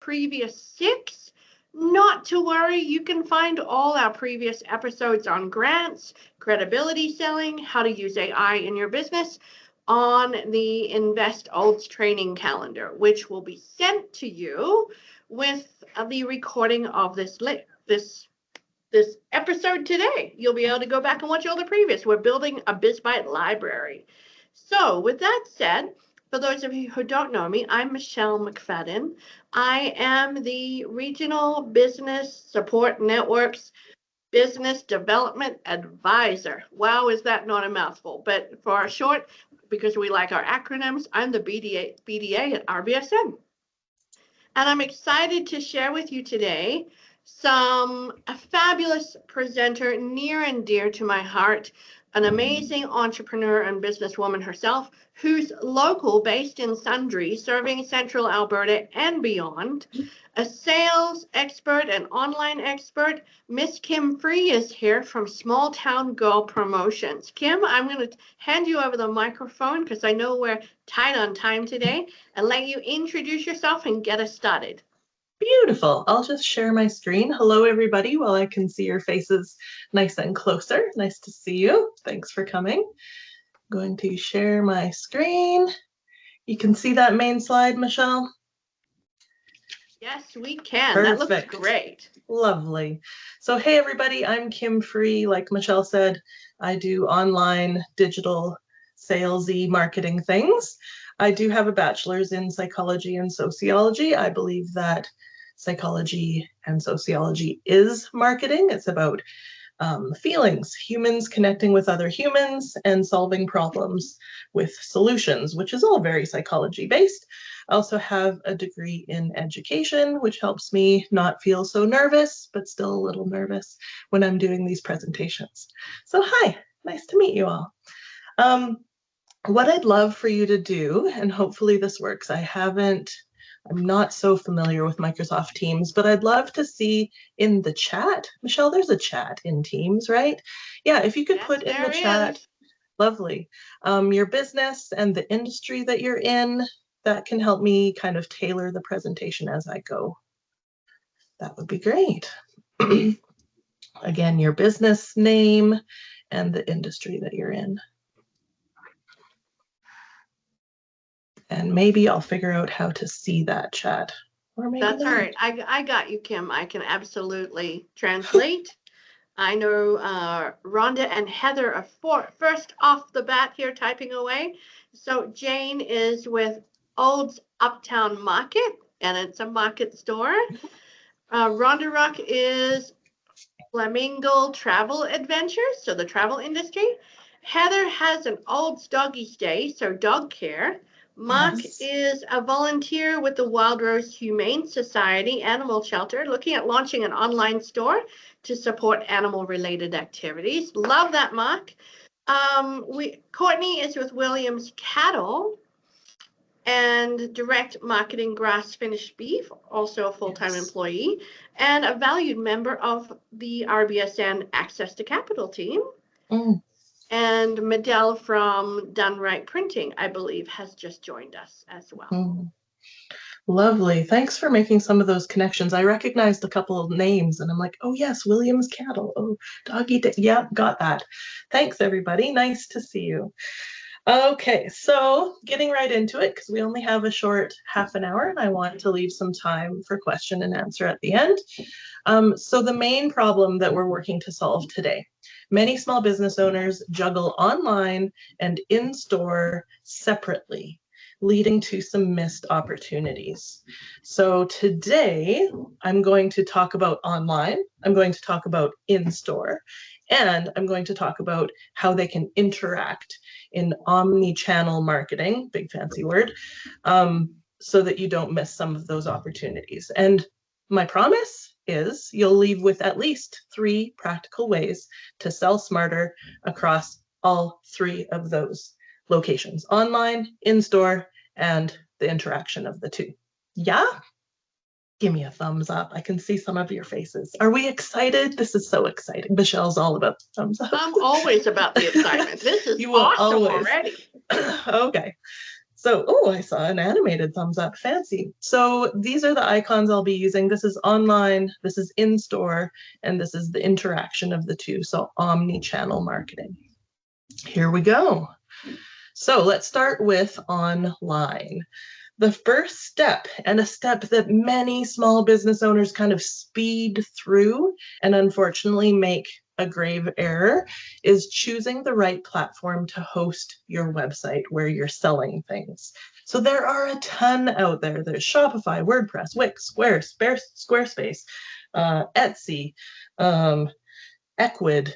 previous 6. Not to worry, you can find all our previous episodes on grants, credibility selling, how to use AI in your business on the Invest Olds training calendar, which will be sent to you with the recording of this episode today. You'll be able to go back and watch all the previous. We're building a Biz Bite library. So with that said, for those of you who don't know me, I'm Michelle McFadden. I am the Regional Business Support Network's Business Development Advisor. Wow, is that not a mouthful? But for our short, because we like our acronyms, I'm the BDA at RBSN. And I'm excited to share with you today a fabulous presenter near and dear to my heart, an amazing entrepreneur and businesswoman herself, who's local, based in Sundre, serving Central Alberta and beyond. A sales expert and online expert, Miss Kim Free is here from Small Town Girl Promotions. Kim, I'm going to hand you over the microphone because I know we're tight on time today, and let you introduce yourself and get us started. Beautiful. I'll just share my screen. Hello, everybody. While I can see your faces nice and closer. Nice to see you. Thanks for coming. I'm going to share my screen. You can see that main slide, Michelle? Yes, we can. Perfect. That looks great. Lovely. So, hey, everybody. I'm Kim Free. Like Michelle said, I do online digital salesy marketing things. I do have a bachelor's in psychology and sociology. I believe that psychology and sociology is marketing. It's about feelings, humans connecting with other humans and solving problems with solutions, which is all very psychology based. I also have a degree in education, which helps me not feel so nervous, but still a little nervous when I'm doing these presentations. So hi, nice to meet you all. What I'd love for you to do, and hopefully this works, I'm not so familiar with Microsoft Teams, but I'd love to see in the chat. Michelle, there's a chat in Teams, right? Yeah, if you could put in the chat, lovely, your business and the industry that you're in, that can help me kind of tailor the presentation as I go. That would be great. Again, your business name and the industry that you're in. And maybe I'll figure out how to see that chat. Or maybe that's not. All right. I got you, Kim. I can absolutely translate. I know Rhonda and Heather are first off the bat here typing away. So Jane is with Olds Uptown Market, and it's a market store. Rhonda Rock is Flamingo Travel Adventures, so the travel industry. Heather has an Olds Doggy Stay, so dog care. Mark is a volunteer with the Wild Rose Humane Society Animal Shelter, looking at launching an online store to support animal-related activities. Love that, Mark. Courtney is with Williams Cattle and direct marketing grass-finished beef, also a full-time employee, and a valued member of the RBSN Access to Capital team. And Medell from Done Right Printing, I believe, has just joined us as well. Lovely. Thanks for making some of those connections. I recognized a couple of names and I'm like, oh yes, Williams Cattle. Oh, Doggy. Yeah, got that. Thanks, everybody. Nice to see you. Okay, so getting right into it, because we only have a short half an hour and I want to leave some time for question and answer at the end. So the main problem that we're working to solve today, many small business owners juggle online and in-store separately, leading to some missed opportunities. So today I'm going to talk about online, I'm going to talk about in-store, and I'm going to talk about how they can interact in omni-channel marketing, big fancy word, so that you don't miss some of those opportunities. And my promise is you'll leave with at least 3 practical ways to sell smarter across all 3 of those locations: online, in-store, and the interaction of the 2. Yeah? Give me a thumbs up. I can see some of your faces. Are we excited? This is so exciting. Michelle's all about the thumbs up. I'm always about the excitement. This is awesome already. Okay. So, oh, I saw an animated thumbs up, fancy. So these are the icons I'll be using. This is online, this is in-store, and this is the interaction of the two. So omni-channel marketing. Here we go. So let's start with online. The first step, and a step that many small business owners kind of speed through and unfortunately make a grave error, is choosing the right platform to host your website where you're selling things. So there are a ton out there. There's Shopify, WordPress, Wix, Squarespace, Etsy, Ecwid,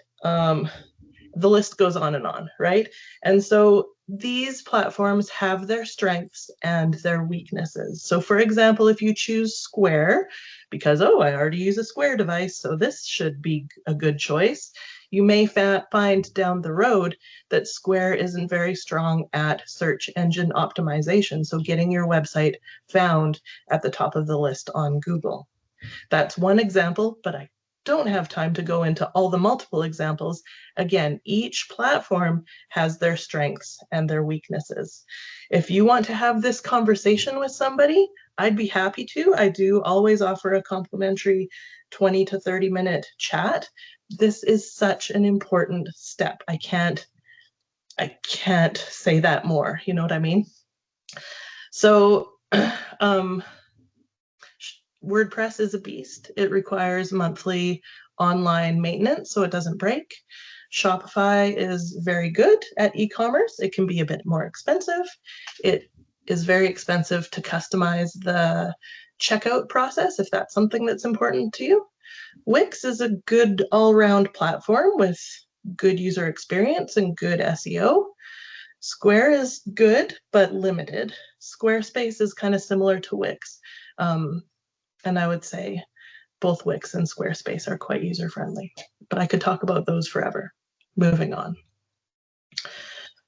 the list goes on, right? And so these platforms have their strengths and their weaknesses. So for example, if you choose Square, because, oh, I already use a Square device, so this should be a good choice, you may find down the road that Square isn't very strong at search engine optimization, so getting your website found at the top of the list on Google. That's one example, but I don't have time to go into all the multiple examples. Again, each platform has their strengths and their weaknesses. If you want to have this conversation with somebody, I'd be happy to. I do always offer a complimentary 20 to 30-minute chat. This is such an important step. I can't say that more, you know what I mean? So, WordPress is a beast. It requires monthly online maintenance so it doesn't break. Shopify is very good at e-commerce. It can be a bit more expensive. It is very expensive to customize the checkout process if that's something that's important to you. Wix is a good all-round platform with good user experience and good SEO. Square is good, but limited. Squarespace is kind of similar to Wix. And I would say both Wix and Squarespace are quite user-friendly, but I could talk about those forever. Moving on.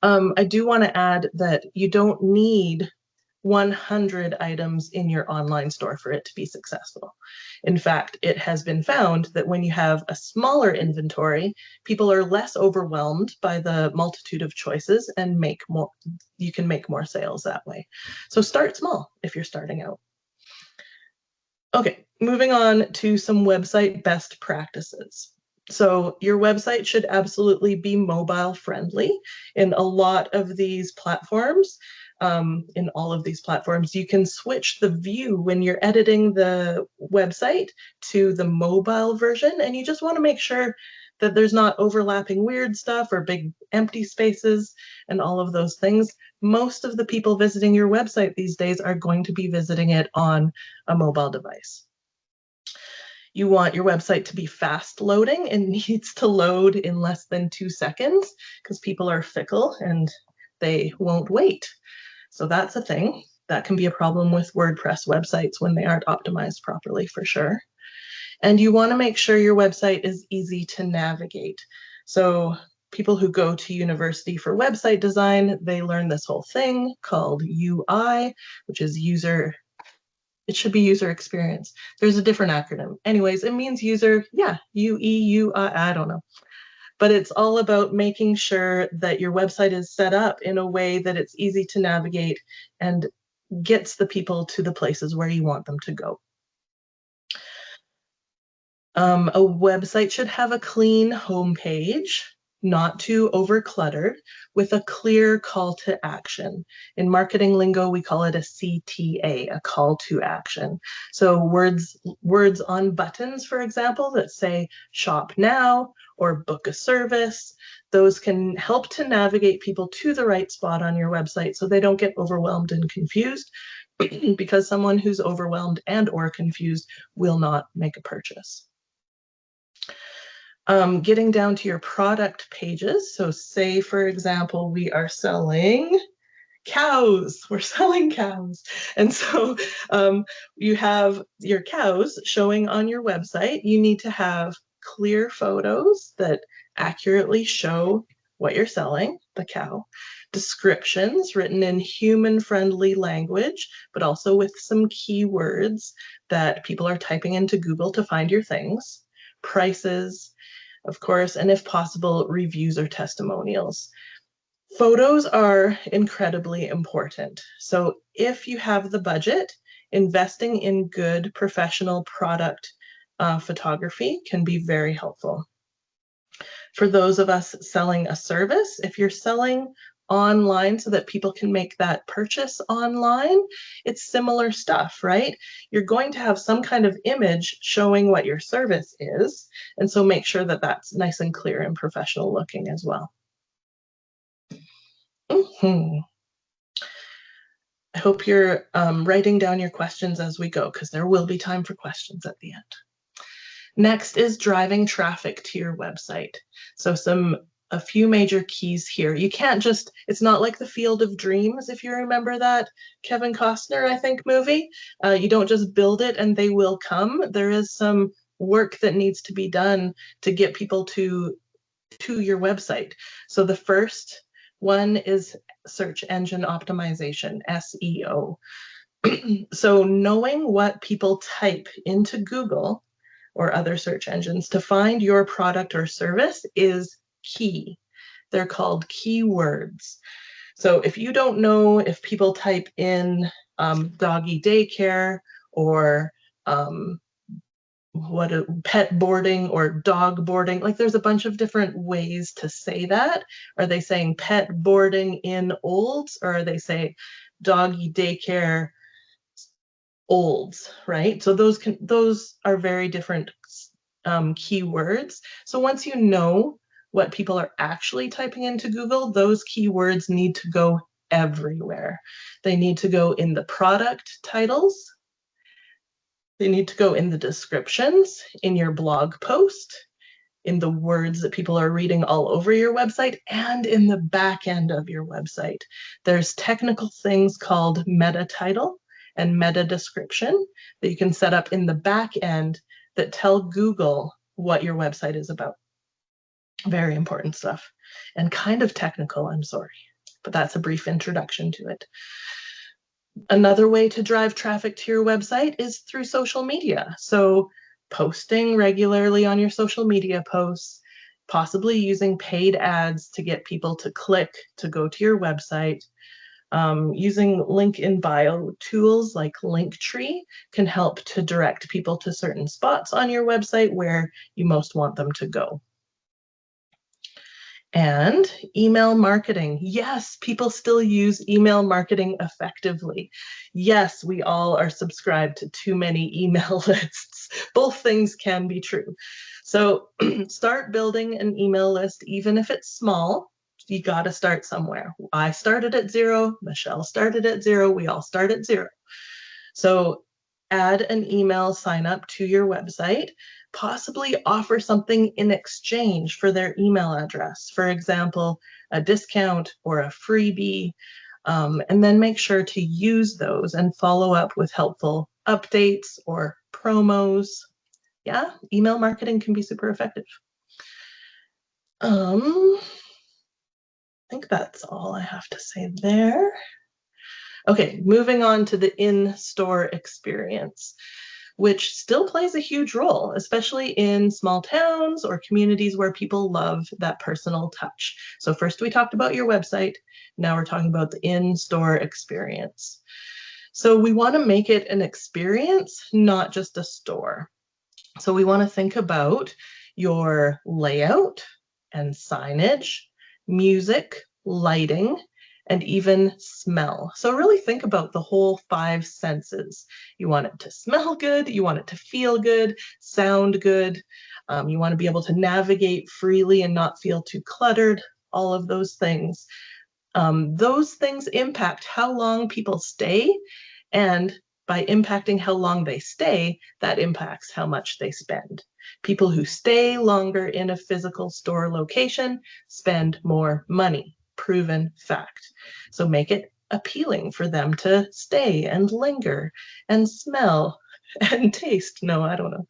I do want to add that you don't need 100 items in your online store for it to be successful. In fact, it has been found that when you have a smaller inventory, people are less overwhelmed by the multitude of choices and you can make more sales that way. So start small if you're starting out. Okay, moving on to some website best practices. So your website should absolutely be mobile friendly. In a lot of these platforms, in all of these platforms, you can switch the view when you're editing the website to the mobile version, and you just want to make sure that there's not overlapping weird stuff or big empty spaces and all of those things. Most of the people visiting your website these days are going to be visiting it on a mobile device. You want your website to be fast loading. It needs to load in less than 2 seconds because people are fickle and they won't wait. So that's a thing. That can be a problem with WordPress websites when they aren't optimized properly, for sure. And you want to make sure your website is easy to navigate. So people who go to university for website design, they learn this whole thing called UI, which is it should be user experience. There's a different acronym. Anyways, it means user, yeah, UI, I don't know. But it's all about making sure that your website is set up in a way that it's easy to navigate and gets the people to the places where you want them to go. A website should have a clean homepage, not too overcluttered, with a clear call to action. In marketing lingo, we call it a CTA, a call to action. So words on buttons, for example, that say shop now or book a service, those can help to navigate people to the right spot on your website so they don't get overwhelmed and confused, because someone who's overwhelmed and or confused will not make a purchase. Getting down to your product pages. So say, for example, we are selling cows. We're selling cows. And so you have your cows showing on your website. You need to have clear photos that accurately show what you're selling, the cow. Descriptions written in human-friendly language, but also with some keywords that people are typing into Google to find your things. Prices, of course, and if possible, reviews or testimonials. Photos are incredibly important. So if you have the budget, investing in good professional product photography can be very helpful. For those of us selling a service, if you're selling online so that people can make that purchase online, it's similar stuff, right? You're going to have some kind of image showing what your service is, and so make sure that that's nice and clear and professional looking as well. I hope you're writing down your questions as we go, because there will be time for questions at the end. Next is driving traffic to your website. So a few major keys here. You can't just, it's not like the Field of Dreams, if you remember that Kevin Costner, I think, movie. You don't just build it and they will come. There is some work that needs to be done to get people to your website. So the first one is search engine optimization, SEO. So knowing what people type into Google or other search engines to find your product or service is key. They're called keywords. So if you don't know if people type in doggy daycare or pet boarding or dog boarding, like there's a bunch of different ways to say that. Are they saying pet boarding in olds, or are they say doggy daycare olds, right? So those are very different keywords. So once you know what people are actually typing into Google, those keywords need to go everywhere. They need to go in the product titles. They need to go in the descriptions, in your blog post, in the words that people are reading all over your website, and in the back end of your website. There's technical things called meta title and meta description that you can set up in the back end that tell Google what your website is about. Very important stuff, and kind of technical, I'm sorry, but that's a brief introduction to it. Another way to drive traffic to your website is through social media. So posting regularly on your social media posts, possibly using paid ads to get people to click to go to your website. Using link in bio tools like Linktree can help to direct people to certain spots on your website where you most want them to go. And email marketing. Yes, people still use email marketing effectively. Yes, we all are subscribed to too many email lists. Both things can be true. So start building an email list, even if it's small. You got to start somewhere. I started at 0. Michelle started at 0. We all start at 0. So add an email sign up to your website, possibly offer something in exchange for their email address. For example, a discount or a freebie, and then make sure to use those and follow up with helpful updates or promos. Yeah, email marketing can be super effective. I think that's all I have to say there. Okay, moving on to the in-store experience, which still plays a huge role, especially in small towns or communities where people love that personal touch. So first we talked about your website. Now we're talking about the in-store experience. So we want to make it an experience, not just a store. So we want to think about your layout and signage, music, lighting, and even smell. So really think about the whole 5 senses. You want it to smell good, you want it to feel good, sound good, you want to be able to navigate freely and not feel too cluttered, all of those things. Those things impact how long people stay, and by impacting how long they stay, that impacts how much they spend. People who stay longer in a physical store location spend more money. Proven fact. So make it appealing for them to stay and linger and smell and taste. No, I don't know.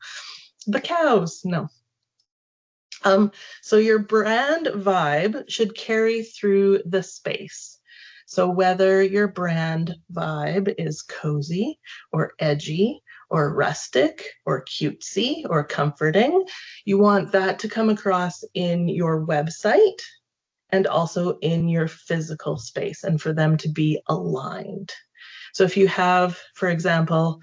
The cows, no. So your brand vibe should carry through the space. So whether your brand vibe is cozy or edgy or rustic or cutesy or comforting, you want that to come across in your website and also in your physical space, and for them to be aligned. So if you have, for example,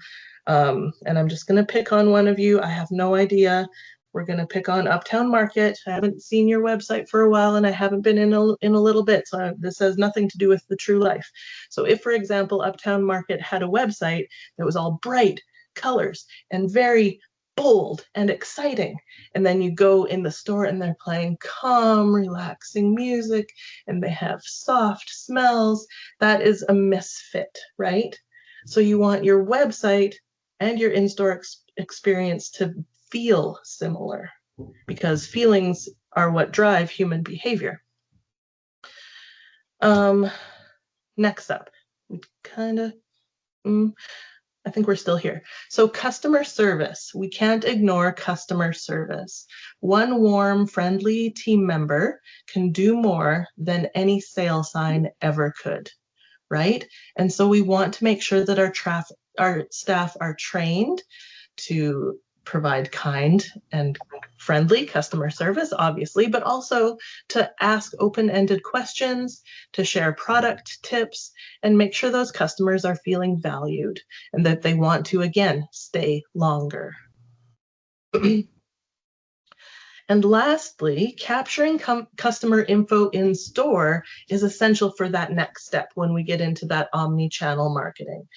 and I'm just going to pick on one of you, I have no idea. We're going to pick on Uptown Market. I haven't seen your website for a while, and I haven't been in a little bit, so this has nothing to do with the true life. So if, for example, Uptown Market had a website that was all bright colors and very bold and exciting, and then you go in the store and they're playing calm, relaxing music, and they have soft smells, that is a misfit, right? So you want your website and your in-store experience to feel similar, because feelings are what drive human behavior. Next up, I think we're still here. So customer service, we can't ignore customer service. One warm, friendly team member can do more than any sale sign ever could, right? And so we want to make sure that our staff are trained to provide kind and friendly customer service, obviously, but also to ask open-ended questions, to share product tips, and make sure those customers are feeling valued and that they want to, again, stay longer. And lastly, capturing customer info in store is essential for that next step when we get into that omni-channel marketing.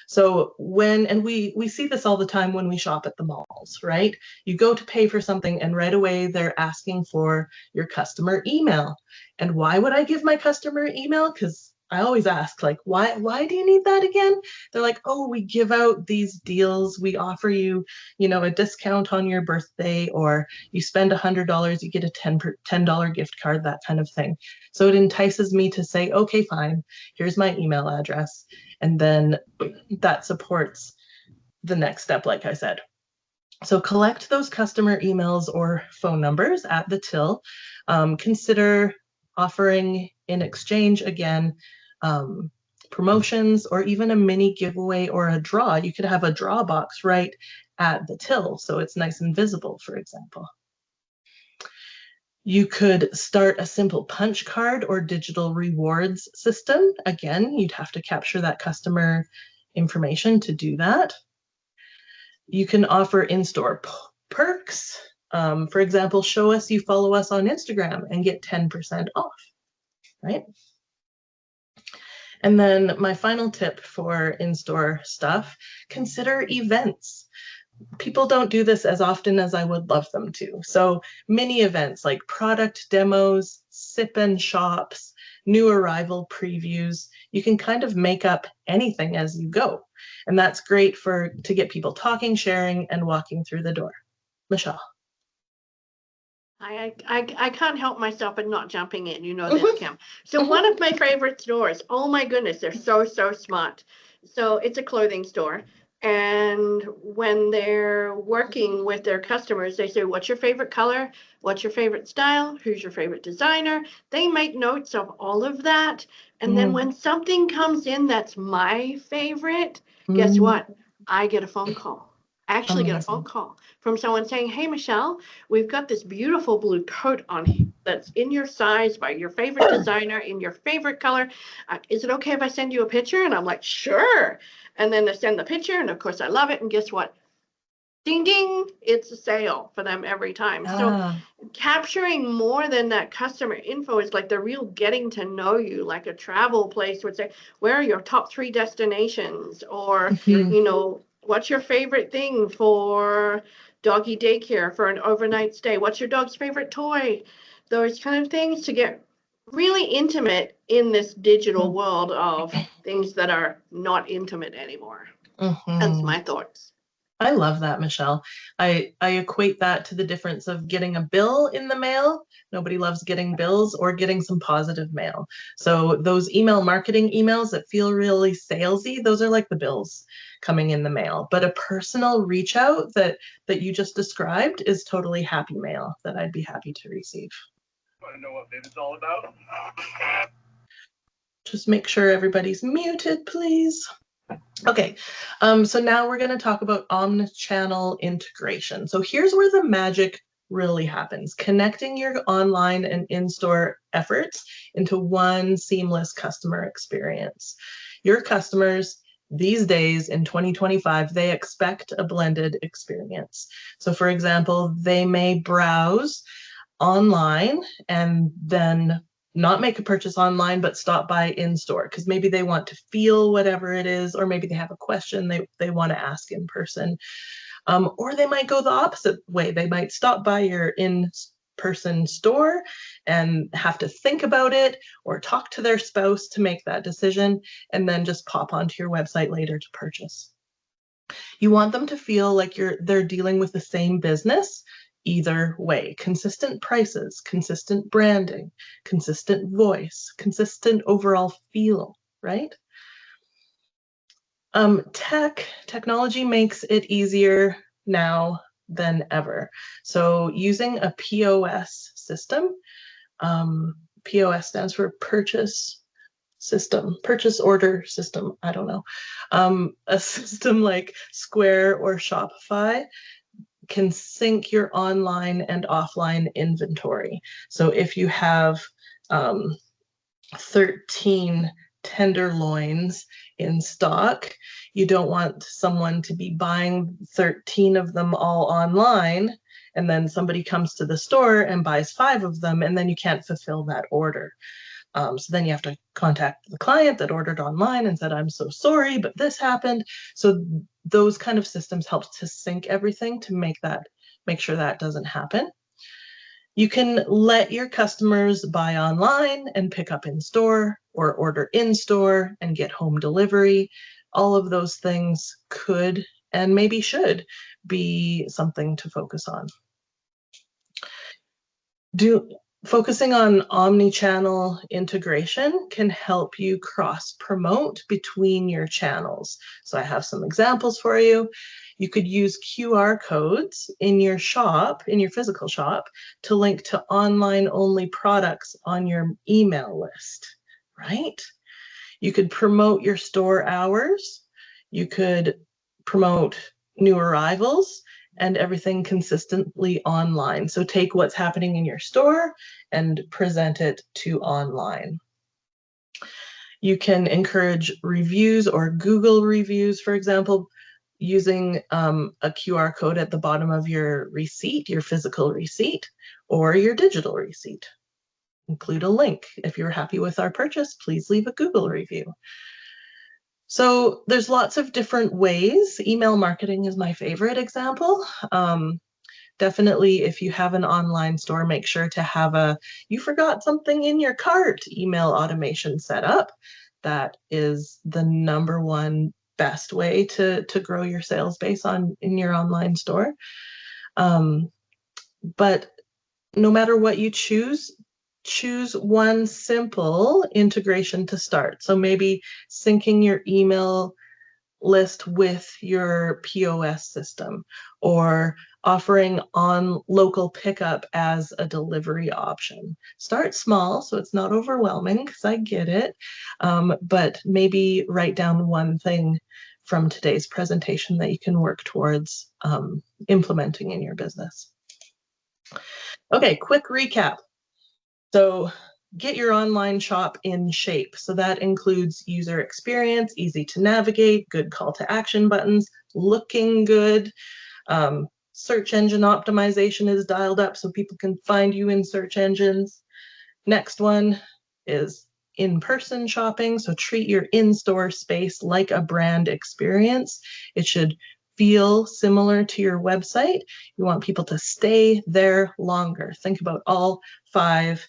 So and we see this all the time when we shop at the malls, right? You go to pay for something and right away they're asking for your customer email. And why would I give my customer email? Because I always ask, like, why do you need that again? They're like, oh, we give out these deals. We offer you, a discount on your birthday, or you spend $100, you get a $10 gift card, that kind of thing. So it entices me to say, okay, fine, here's my email address. And then that supports the next step, like I said. So collect those customer emails or phone numbers at the till. Consider offering in exchange, again, promotions or even a mini giveaway or a draw. You could have a draw box right at the till, so it's nice and visible, for example. You could start a simple punch card or digital rewards system. Again, you'd have to capture that customer information to do that. You can offer in-store perks. For example, show us you follow us on Instagram and get 10% off, right? And then my final tip for in-store stuff, consider events. People don't do this as often as I would love them to. So mini events like product demos, sip and shops, new arrival previews, you can kind of make up anything as you go. And that's great to get people talking, sharing, and walking through the door. Michelle. I can't help myself but not jumping in. You know this, Kim. So one of my favorite stores, oh my goodness, they're so smart. So it's a clothing store. And when they're working with their customers, they say, what's your favorite color? What's your favorite style? Who's your favorite designer? They make notes of all of that. And then when something comes in that's my favorite, guess what? I get a phone call. I actually get a phone call from someone saying, hey, Michelle, we've got this beautiful blue coat on that's in your size by your favorite designer in your favorite color. Is it okay if I send you a picture? And I'm like, sure. And then they send the picture, and of course I love it. And guess what? Ding, ding, it's a sale for them every time. So capturing more than that customer info is like the real getting to know you, like a travel place would say, where are your top 3 destinations? Or, what's your favorite thing for doggy daycare for an overnight stay? What's your dog's favorite toy? Those kind of things to get really intimate in this digital world of things that are not intimate anymore. That's my thoughts. I love that, Michelle. I equate that to the difference of getting a bill in the mail. Nobody loves getting bills, or getting some positive mail. So those email marketing emails that feel really salesy, those are like the bills coming in the mail. But a personal reach out that you just described is totally happy mail that I'd be happy to receive. Want to know what Biz is all about? Just make sure everybody's muted, please. Okay, so now we're going to talk about omnichannel integration. So here's where the magic really happens. Connecting your online and in-store efforts into one seamless customer experience. Your customers these days in 2025, they expect a blended experience. So for example, they may browse online and then not make a purchase online, but stop by in store because maybe they want to feel whatever it is, or maybe they have a question they want to ask in person. Or they might go the opposite way. They might stop by your in-person store and have to think about it or talk to their spouse to make that decision, and then just pop onto your website later to purchase. You want them to feel like they're dealing with the same business either way. Consistent prices, consistent branding, consistent voice, consistent overall feel, right? Technology makes it easier now than ever. So using a POS system, POS stands for purchase order system, I don't know. A system like Square or Shopify can sync your online and offline inventory. So if you have 13 tenderloins in stock, you don't want someone to be buying 13 of them all online, and then somebody comes to the store and buys 5 of them, and then you can't fulfill that order. So then you have to contact the client that ordered online and said, I'm so sorry, but this happened. So those kind of systems help to sync everything to make sure that doesn't happen. You can let your customers buy online and pick up in store, or order in store and get home delivery. All of those things could and maybe should be something to focus on. Focusing on omnichannel integration can help you cross-promote between your channels. So I have some examples for you. You could use QR codes in your shop, in your physical shop, to link to online-only products on your email list, right? You could promote your store hours. You could promote new arrivals and everything consistently online. So take what's happening in your store and present it to online. You can encourage reviews or Google reviews, for example, using a QR code at the bottom of your receipt, your physical receipt, or your digital receipt. Include a link. If you're happy with our purchase, please leave a Google review. So there's lots of different ways. Email marketing is my favorite example. Definitely, if you have an online store, make sure to have you forgot something in your cart email automation set up. That is the #1 best way to grow your sales base in your online store. But no matter what you choose one simple integration to start. So maybe syncing your email list with your POS system, or offering on local pickup as a delivery option. Start small so it's not overwhelming, because I get it, but maybe write down one thing from today's presentation that you can work towards implementing in your business. Okay, quick recap. So get your online shop in shape. So that includes user experience, easy to navigate, good call to action buttons, looking good. Search engine optimization is dialed up so people can find you in search engines. Next one is in-person shopping. So treat your in-store space like a brand experience. It should feel similar to your website. You want people to stay there longer. Think about all 5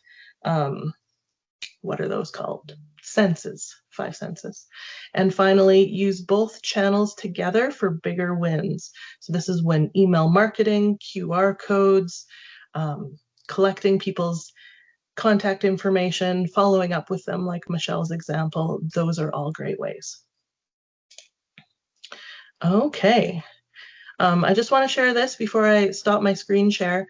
what are those called? Senses, 5 senses. And finally, use both channels together for bigger wins. So this is when email marketing, QR codes, collecting people's contact information, following up with them like Michelle's example, those are all great ways. Okay. I just want to share this before I stop my screen share.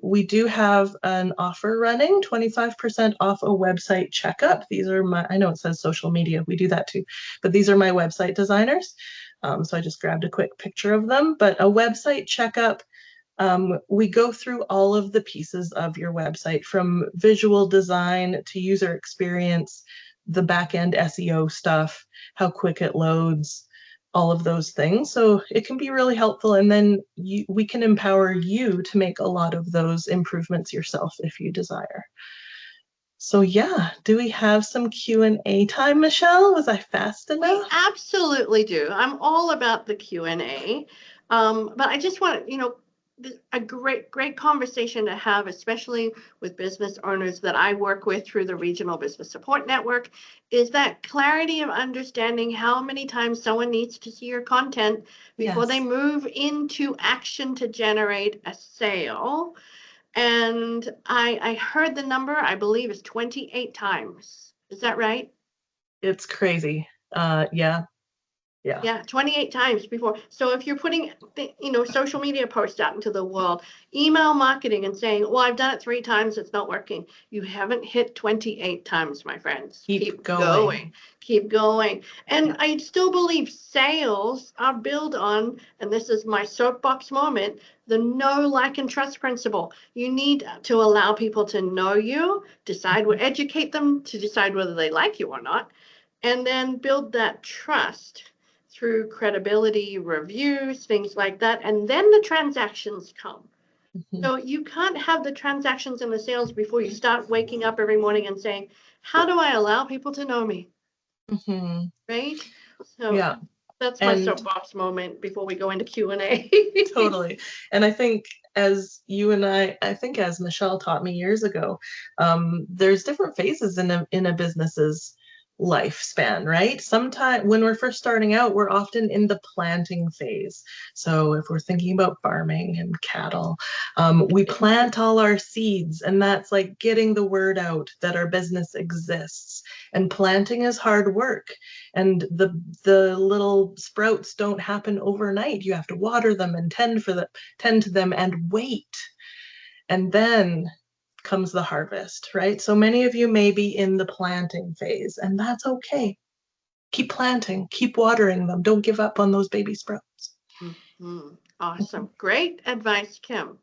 We do have an offer running, 25% off a website checkup. These are I know it says social media, we do that too, but these are my website designers. So I just grabbed a quick picture of them, but a website checkup We go through all of the pieces of your website, from visual design to user experience, the back-end SEO stuff, how quick it loads, all of those things. So it can be really helpful. And then we can empower you to make a lot of those improvements yourself if you desire. So yeah, do we have some Q&A time, Michelle? Was I fast We enough? absolutely do. I'm all about the Q&A. But I just want, a great conversation to have, especially with business owners that I work with through the Regional Business Support Network, is that clarity of understanding how many times someone needs to see your content before they Yes. move into action to generate a sale. And I heard the number, I believe, is 28 times. Is that right? It's crazy. Yeah. Yeah, 28 times before. So if you're putting, social media posts out into the world, email marketing and saying, well, I've done it 3 times, it's not working. You haven't hit 28 times, my friends. Keep going. Keep going. And I still believe sales are built on, and this is my soapbox moment, the know, like, and trust principle. You need to allow people to know you, educate them to decide whether they like you or not, and then build that trust through credibility, reviews, things like that. And then the transactions come. Mhm. So you can't have the transactions and the sales before you start waking up every morning and saying, how do I allow people to know me? Mhm. Right? So Yeah. that's my And soapbox moment before we go into Q&A. totally. And I think as you and I think as Michelle taught me years ago, there's different phases in a business's lifespan, right? Sometimes when we're first starting out, we're often in the planting phase. So if we're thinking about farming and cattle, we plant all our seeds, and that's like getting the word out that our business exists. And planting is hard work. And the little sprouts don't happen overnight. You have to water them and tend to them and wait. And then comes the harvest, right? So many of you may be in the planting phase, and that's okay. Keep planting, keep watering them. Don't give up on those baby sprouts. Mhm. Awesome. Great advice, Kim.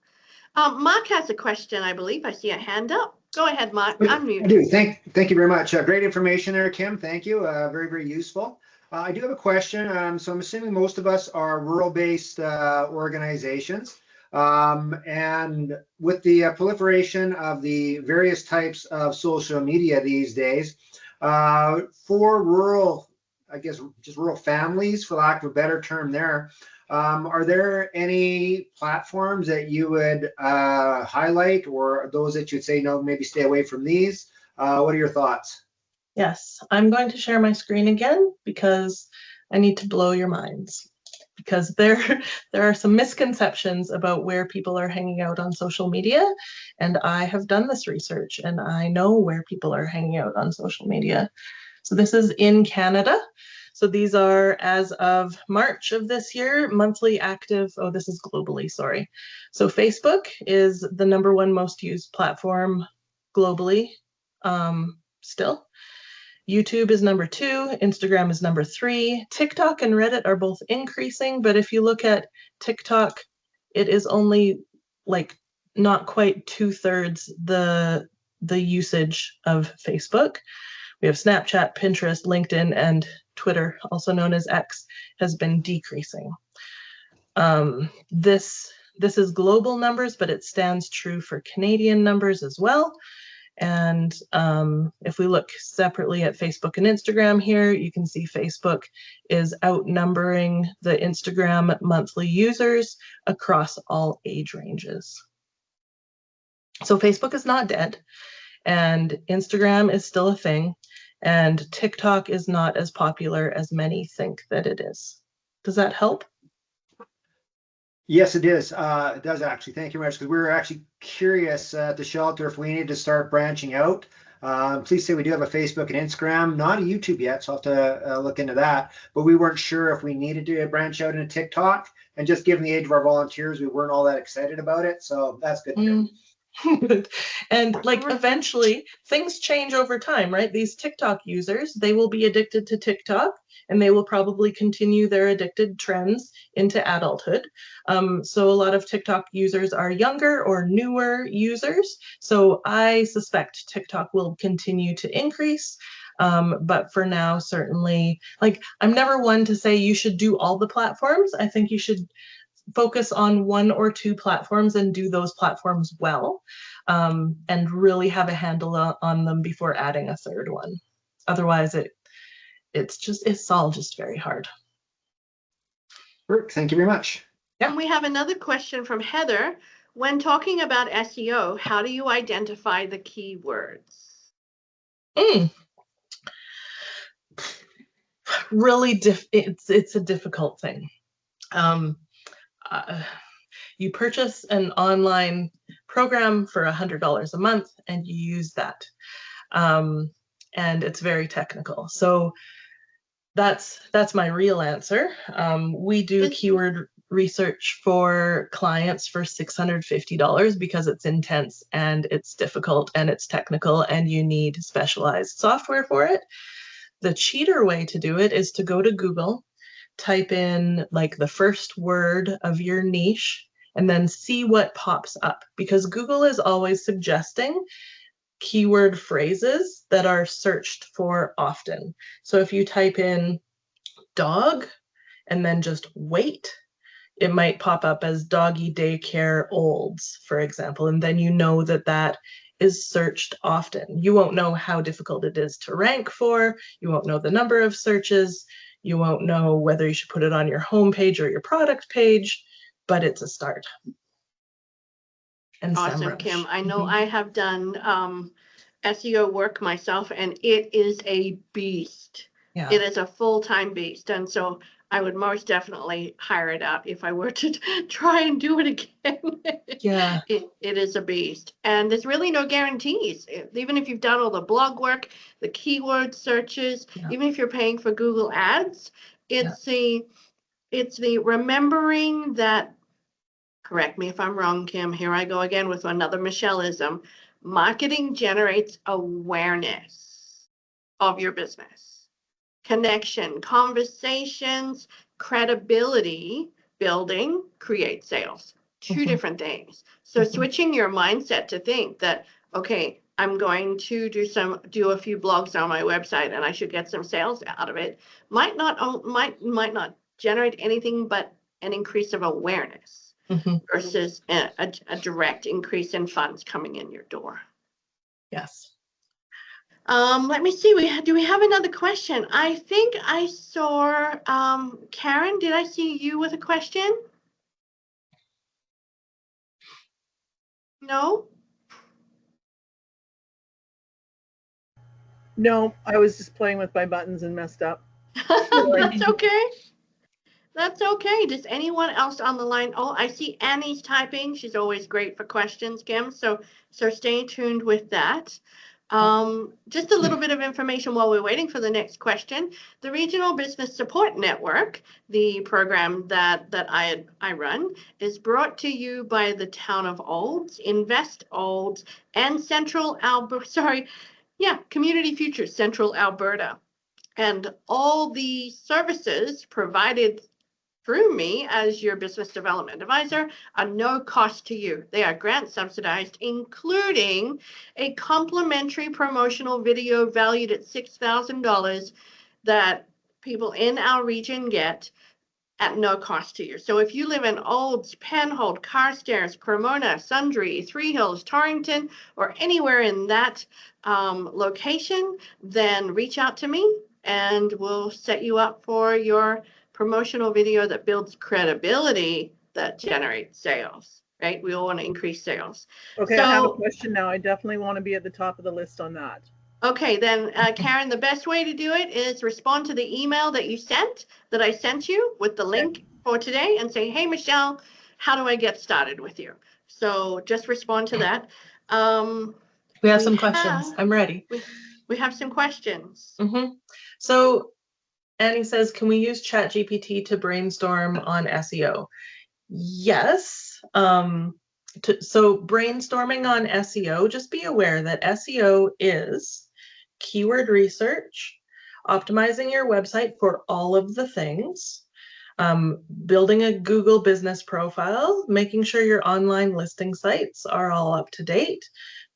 Mark has a question, I believe. I see a hand up. Go ahead, Mark. I Unmute. do. Thank you very much. Great information there, Kim. Thank you. Very, very useful. I do have a question. So I'm assuming most of us are rural-based organizations. And with the proliferation of the various types of social media these days, for rural, I guess, just rural families, for lack of a better term there, are there any platforms that you would highlight, or those that you'd say, no, maybe stay away from these? What are your thoughts? Yes, I'm going to share my screen again because I need to blow your minds. Because there are some misconceptions about where people are hanging out on social media. And I have done this research and I know where people are hanging out on social media. So this is in Canada. So these are, as of March of this year, monthly active, oh, this is globally, sorry. So Facebook is the #1 most used platform globally still. YouTube is #2, Instagram is #3, TikTok and Reddit are both increasing, but if you look at TikTok, it is only like not quite 2/3 the usage of Facebook. We have Snapchat, Pinterest, LinkedIn, and Twitter, also known as X, has been decreasing. This is global numbers, but it stands true for Canadian numbers as well. And if we look separately at Facebook and Instagram here, you can see Facebook is outnumbering the Instagram monthly users across all age ranges. So Facebook is not dead, and Instagram is still a thing, and TikTok is not as popular as many think that it is. Does that help? Yes, it is. It does actually. Thank you very much. Because we were actually curious at the shelter if we need to start branching out. Please say we do have a Facebook and Instagram, not a YouTube yet, so I'll have to look into that. But we weren't sure if we needed to branch out into TikTok. And just given the age of our volunteers, we weren't all that excited about it. So that's good to hear. And like eventually things change over time, right? These TikTok users, they will be addicted to TikTok and they will probably continue their addicted trends into adulthood. So a lot of TikTok users are younger or newer users. So I suspect TikTok will continue to increase. But for now, certainly, like I'm never one to say you should do all the platforms. I think you should focus on one or two platforms and do those platforms well, and really have a handle on them before adding a third one. Otherwise, it's all just very hard. Thank you very much. Yeah. And we have another question from Heather. When talking about SEO, how do you identify the keywords? Really, it's a difficult thing. You purchase an online program for $100 a month and you use that. And it's very technical. So that's my real answer. We do keyword research for clients for $650 because it's intense and it's difficult and it's technical and you need specialized software for it. The cheater way to do it is to go to Google, type in like the first word of your niche, and then see what pops up, because Google is always suggesting keyword phrases that are searched for often. So if you type in dog and then just wait, it might pop up as doggy daycare olds, for example, and then you know that that is searched often. You won't know how difficult it is to rank for, you won't know the number of searches, you won't know whether you should put it on your homepage or your product page, but it's a start. And awesome, Kim. I know I have done SEO work myself, and it is a beast. Yeah. It is a full-time beast, and so I would most definitely hire it out if I were to try and do it again. Yeah. It is a beast, and there's really no guarantees. Even if you've done all the blog work, the keyword searches, even if you're paying for Google Ads, it's the remembering that. Correct me if I'm wrong, Kim. Here I go again with another Michelleism. Marketing generates awareness of your business, connection, conversations, credibility building, create sales. Two different things. So switching your mindset to think that, okay, I'm going to do a few blogs on my website and I should get some sales out of it, might not generate anything but an increase of awareness. Versus a direct increase in funds coming in your door. Yes. Let me see. Do we have another question? I think I saw Karen. Did I see you with a question? No. No, I was just playing with my buttons and messed up. That's okay. That's okay. Does anyone else on the line? Oh, I see Annie's typing. She's always great for questions, Kim. So stay tuned with that. Just a little bit of information while we're waiting for the next question. The Regional Business Support Network, the program that I run, is brought to you by the Town of Olds, Invest Olds, and Community Futures Central Alberta. And all the services provided through me as your business development advisor are no cost to you. They are grant subsidized, including a complimentary promotional video valued at $6,000 that people in our region get at no cost to you. So if you live in Olds, Penhold, Carstairs, Cremona, Sundre, Three Hills, Torrington, or anywhere in that location, then reach out to me and we'll set you up for your promotional video that builds credibility that generates sales, right? We all want to increase sales. Okay, so, I have a question now. I definitely want to be at the top of the list on that. Okay, then Karen, the best way to do it is respond to the email that I sent you with the link for today and say, hey, Michelle, how do I get started with you? So just respond to that. We have some questions. I'm ready. We have some questions. So Annie says, can we use ChatGPT to brainstorm on SEO? Yes. So brainstorming on SEO, just be aware that SEO is keyword research, optimizing your website for all of the things, building a Google business profile, making sure your online listing sites are all up to date,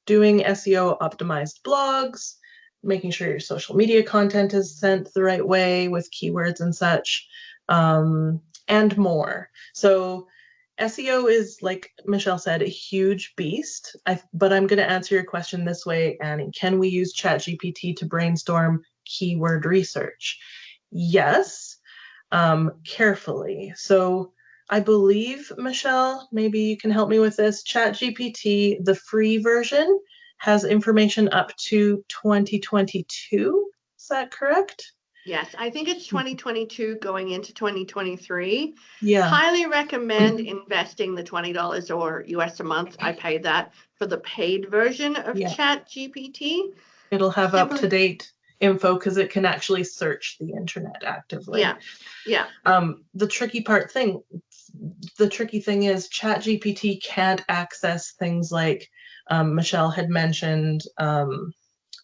doing SEO optimized blogs, making sure your social media content is sent the right way with keywords and such, and more. So SEO is, like Michelle said, a huge beast, but I'm going to answer your question this way, Annie. Can we use ChatGPT to brainstorm keyword research? Yes, carefully. So I believe, Michelle, maybe you can help me with this. ChatGPT, the free version, has information up to 2022. Is that correct? Yes, I think it's 2022 going into 2023. Yeah. Highly recommend investing the $20 or US a month. I paid that for the paid version of ChatGPT. It'll have up-to-date info because it can actually search the internet actively. Yeah. The tricky thing is ChatGPT can't access things like Michelle had mentioned,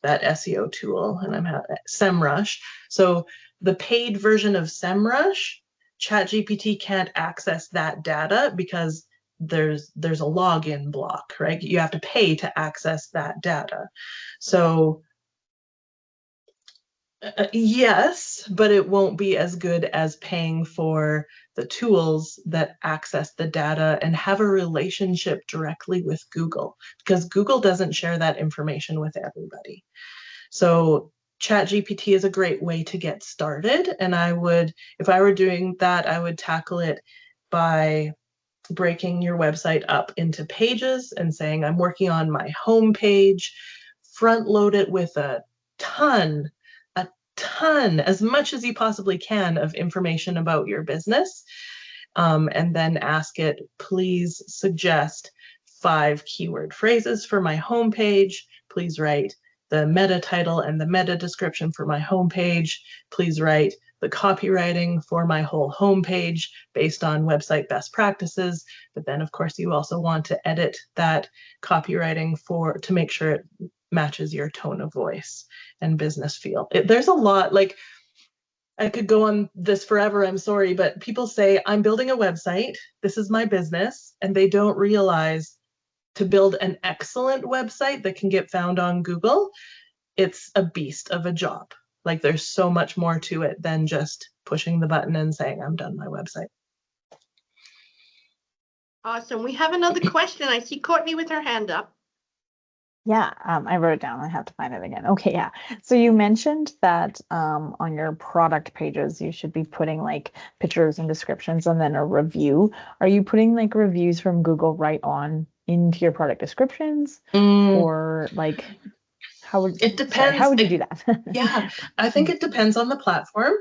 that SEO tool, and I'm having SEMrush. So the paid version of SEMrush, ChatGPT can't access that data because there's a login block, right? You have to pay to access that data. So yes, but it won't be as good as paying for the tools that access the data and have a relationship directly with Google, because Google doesn't share that information with everybody. So ChatGPT is a great way to get started. And I would, if I were doing that, I would tackle it by breaking your website up into pages and saying, I'm working on my home page, front load it with a ton, as much as you possibly can of information about your business. And then ask it, please suggest 5 keyword phrases for my homepage. Please write the meta title and the meta description for my homepage. Please write the copywriting for my whole homepage based on website best practices. But then, of course, you also want to edit that copywriting to make sure it matches your tone of voice and business feel. There's a lot, like, I could go on this forever, I'm sorry, but people say, I'm building a website, this is my business, and they don't realize to build an excellent website that can get found on Google, it's a beast of a job. Like, there's so much more to it than just pushing the button and saying, I'm done my website. Awesome. We have another question. I see Courtney with her hand up. Yeah, I wrote it down. I have to find it again. Okay, yeah. So you mentioned that on your product pages, you should be putting like pictures and descriptions and then a review. Are you putting like reviews from Google right on into your product descriptions? Or like, how would it depends? How would you do that? Yeah, I think it depends on the platform.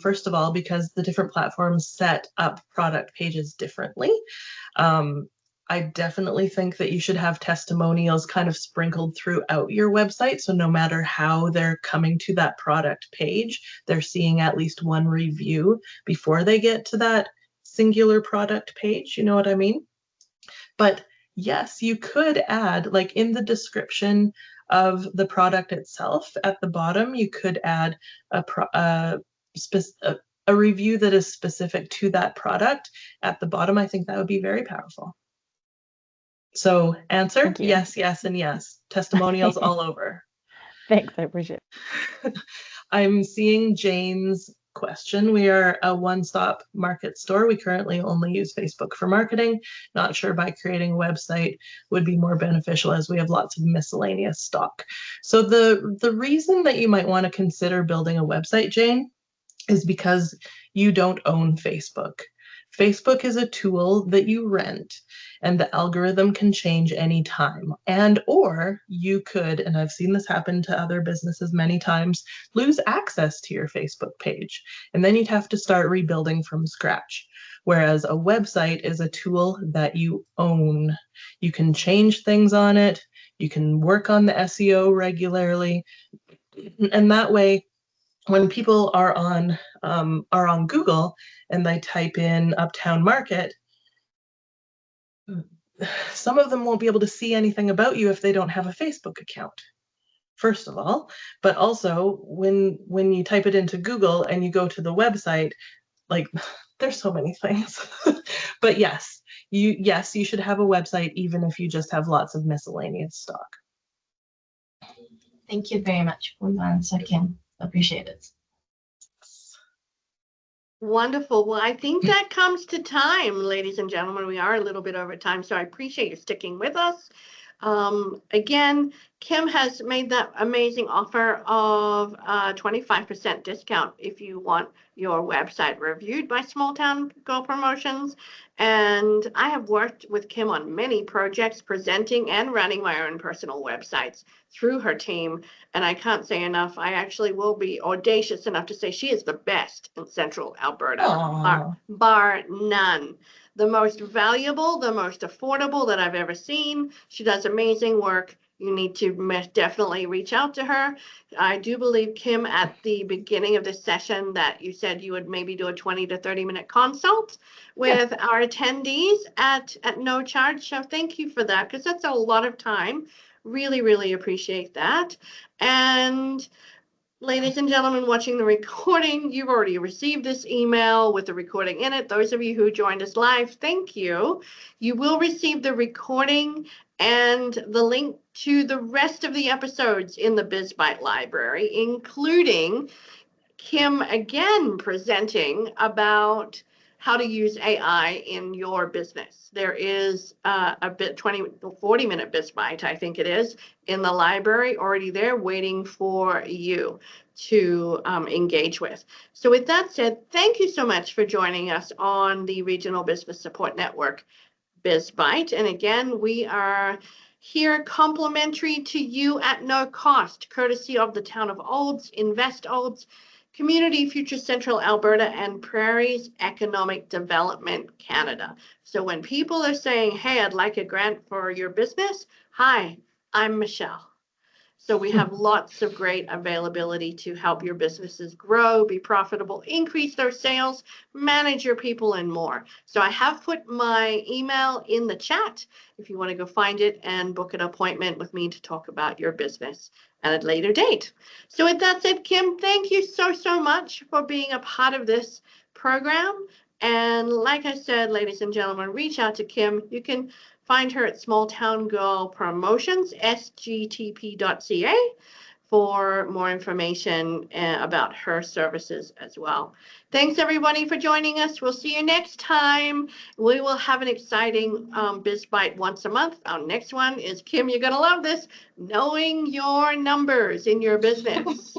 First of all, because the different platforms set up product pages differently. I definitely think that you should have testimonials kind of sprinkled throughout your website. So no matter how they're coming to that product page, they're seeing at least one review before they get to that singular product page. You know what I mean? But yes, you could add, like in the description of the product itself at the bottom, you could add a review that is specific to that product at the bottom. I think that would be very powerful. So answer, yes, yes, and yes. Testimonials all over. Thanks, I appreciate it. I'm seeing Jane's question. We are a one-stop market store. We currently only use Facebook for marketing. Not sure by creating a website would be more beneficial as we have lots of miscellaneous stock. So the reason that you might want to consider building a website, Jane, is because you don't own Facebook. Facebook is a tool that you rent, and the algorithm can change anytime. Or you could, and I've seen this happen to other businesses many times, lose access to your Facebook page. And then you'd have to start rebuilding from scratch. Whereas a website is a tool that you own. You can change things on it. You can work on the SEO regularly. And that way, when people are on Google and they type in Uptown Market, some of them won't be able to see anything about you if they don't have a Facebook account, first of all. But also, when you type it into Google and you go to the website, like, there's so many things. But yes, you should have a website even if you just have lots of miscellaneous stock. Thank you very much for your answer, Kim. Appreciate it. Wonderful. Well, I think that comes to time, ladies and gentlemen. We are a little bit over time, so I appreciate you sticking with us. Again, Kim has made that amazing offer of a 25% discount if you want your website reviewed by Small Town Girl Promotions. And I have worked with Kim on many projects, presenting and running my own personal websites through her team. And I can't say enough. I actually will be audacious enough to say she is the best in Central Alberta, bar none. The most valuable, the most affordable that I've ever seen. She does amazing work. You need to definitely reach out to her. I do believe, Kim, at the beginning of this session that you said you would maybe do a 20 to 30-minute consult with our attendees at no charge. So thank you for that, because that's a lot of time. Really, really appreciate that. And ladies and gentlemen watching the recording, you've already received this email with the recording in it. Those of you who joined us live, thank you. You will receive the recording and the link to the rest of the episodes in the Biz Bite library, including Kim again presenting about how to use AI in your business. There is a 40-minute Biz Bite, I think it is, in the library already there waiting for you to engage with. So with that said, thank you so much for joining us on the Regional Business Support Network Biz Bite. And again, we are here complimentary to you at no cost, courtesy of the Town of Olds, Invest Olds, Community Future Central Alberta, and Prairies Economic Development Canada. So when people are saying, hey, I'd like a grant for your business, hi, I'm Michelle. So we have lots of great availability to help your businesses grow, be profitable, increase their sales, manage your people, and more. So I have put my email in the chat if you want to go find it and book an appointment with me to talk about your business at a later date. So with that said, Kim, thank you so, so much for being a part of this program. And like I said, ladies and gentlemen, reach out to Kim. You can find her at Small Town Girl Promotions, sgtp.ca, for more information about her services as well. Thanks, everybody, for joining us. We'll see you next time. We will have an exciting Biz Bite once a month. Our next one is, Kim, you're going to love this, knowing your numbers in your business.